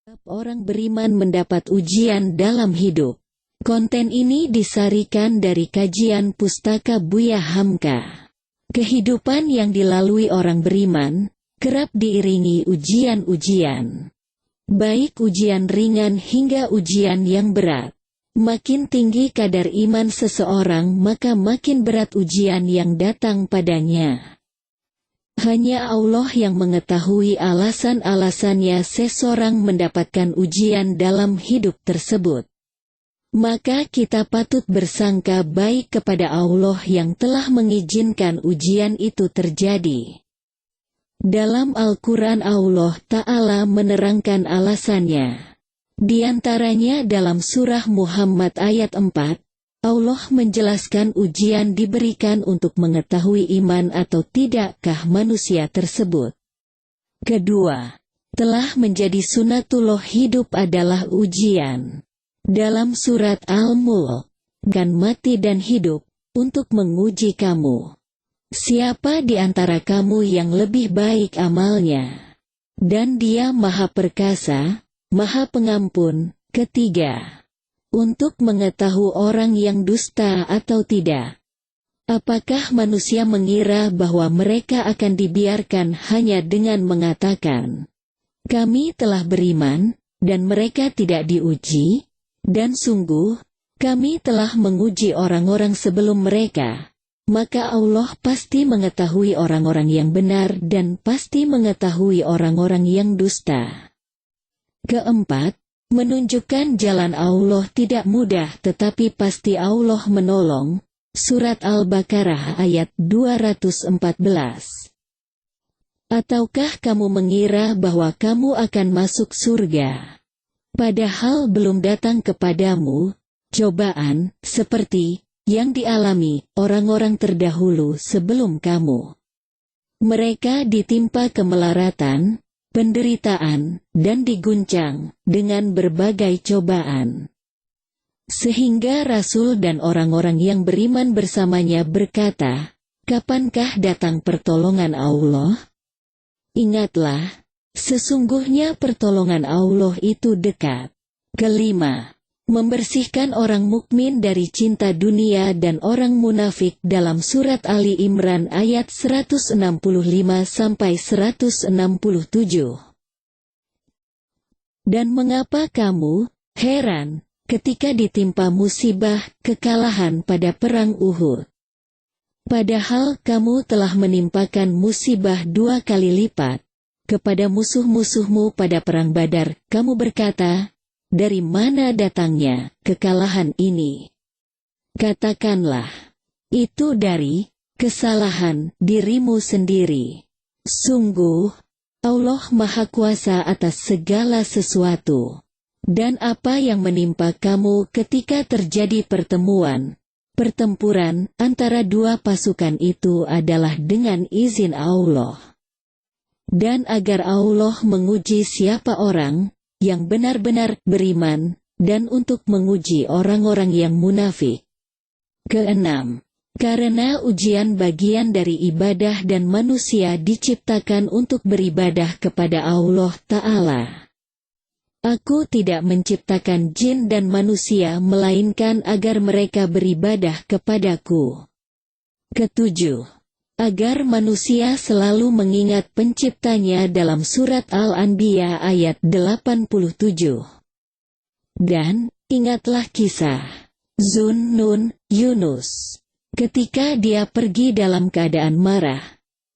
Orang beriman mendapat ujian dalam hidup. Konten ini disarikan dari kajian Pustaka Buya Hamka. Kehidupan yang dilalui orang beriman kerap diiringi ujian-ujian. Baik ujian ringan hingga ujian yang berat. Makin tinggi kadar iman seseorang, maka makin berat ujian yang datang padanya. Hanya Allah yang mengetahui alasan-alasannya seseorang mendapatkan ujian dalam hidup tersebut. Maka kita patut bersangka baik kepada Allah yang telah mengizinkan ujian itu terjadi. Dalam Al-Quran Allah Ta'ala menerangkan alasannya. Di antaranya dalam surah Muhammad ayat 4, Allah menjelaskan ujian diberikan untuk mengetahui iman atau tidakkah manusia tersebut. Kedua, telah menjadi sunatullah hidup adalah ujian. Dalam surat Al-Mulk, kan mati dan hidup, untuk menguji kamu. Siapa di antara kamu yang lebih baik amalnya? Dan Dia Maha Perkasa, Maha Pengampun. Ketiga, untuk mengetahui orang yang dusta atau tidak. Apakah manusia mengira bahwa mereka akan dibiarkan hanya dengan mengatakan, "Kami telah beriman," dan mereka tidak diuji? Dan sungguh, kami telah menguji orang-orang sebelum mereka. Maka Allah pasti mengetahui orang-orang yang benar dan pasti mengetahui orang-orang yang dusta. Keempat, menunjukkan jalan Allah tidak mudah tetapi pasti Allah menolong. Surat Al-Baqarah ayat 214. Ataukah kamu mengira bahwa kamu akan masuk surga, padahal belum datang kepadamu cobaan seperti yang dialami orang-orang terdahulu sebelum kamu? Mereka ditimpa kemelaratan, penderitaan, dan diguncang dengan berbagai cobaan. Sehingga Rasul dan orang-orang yang beriman bersamanya berkata, "Kapankah datang pertolongan Allah?" Ingatlah, sesungguhnya pertolongan Allah itu dekat. Kelima, membersihkan orang mukmin dari cinta dunia dan orang munafik dalam surat Ali Imran ayat 165-167. Dan mengapa kamu heran ketika ditimpa musibah kekalahan pada perang Uhud? Padahal kamu telah menimpakan musibah 2 kali lipat kepada musuh-musuhmu pada perang Badar. Kamu berkata, "Dari mana datangnya kekalahan ini?" Katakanlah, itu dari kesalahan dirimu sendiri. Sungguh, Allah Maha Kuasa atas segala sesuatu. Dan apa yang menimpa kamu ketika terjadi pertempuran antara dua pasukan itu adalah dengan izin Allah. Dan agar Allah menguji siapa orang yang benar-benar beriman, dan untuk menguji orang-orang yang munafik. Keenam, karena ujian bagian dari ibadah dan manusia diciptakan untuk beribadah kepada Allah Ta'ala. Aku tidak menciptakan jin dan manusia melainkan agar mereka beribadah kepadaku. Ketujuh, agar manusia selalu mengingat penciptanya dalam surat Al-Anbiya ayat 87. Dan, ingatlah kisah Zunnun Yunus. Ketika dia pergi dalam keadaan marah,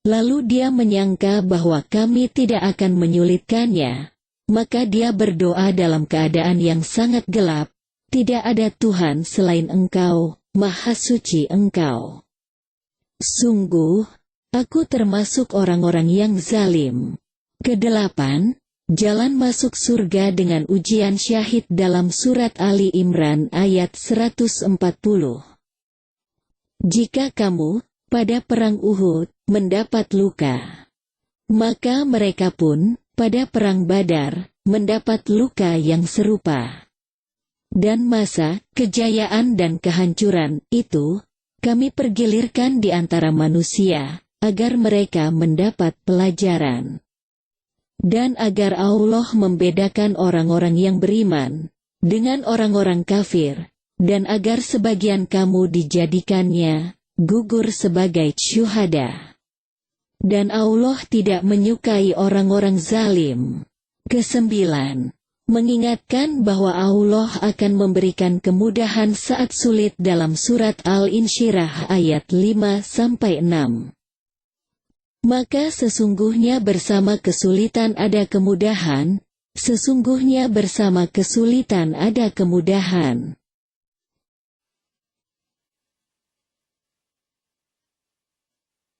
lalu dia menyangka bahwa kami tidak akan menyulitkannya. Maka dia berdoa dalam keadaan yang sangat gelap, "Tidak ada Tuhan selain Engkau, Maha Suci Engkau. Sungguh, aku termasuk orang-orang yang zalim." Kedelapan, jalan masuk surga dengan ujian syahid dalam surat Ali Imran ayat 140. Jika kamu, pada perang Uhud, mendapat luka, maka mereka pun, pada perang Badar, mendapat luka yang serupa. Dan masa kejayaan dan kehancuran itu, kami pergilirkan di antara manusia, agar mereka mendapat pelajaran. Dan agar Allah membedakan orang-orang yang beriman dengan orang-orang kafir, dan agar sebagian kamu dijadikannya gugur sebagai syuhada. Dan Allah tidak menyukai orang-orang zalim. Kesembilan, mengingatkan bahwa Allah akan memberikan kemudahan saat sulit dalam surat Al-Insyirah ayat 5-6. Maka sesungguhnya bersama kesulitan ada kemudahan, sesungguhnya bersama kesulitan ada kemudahan.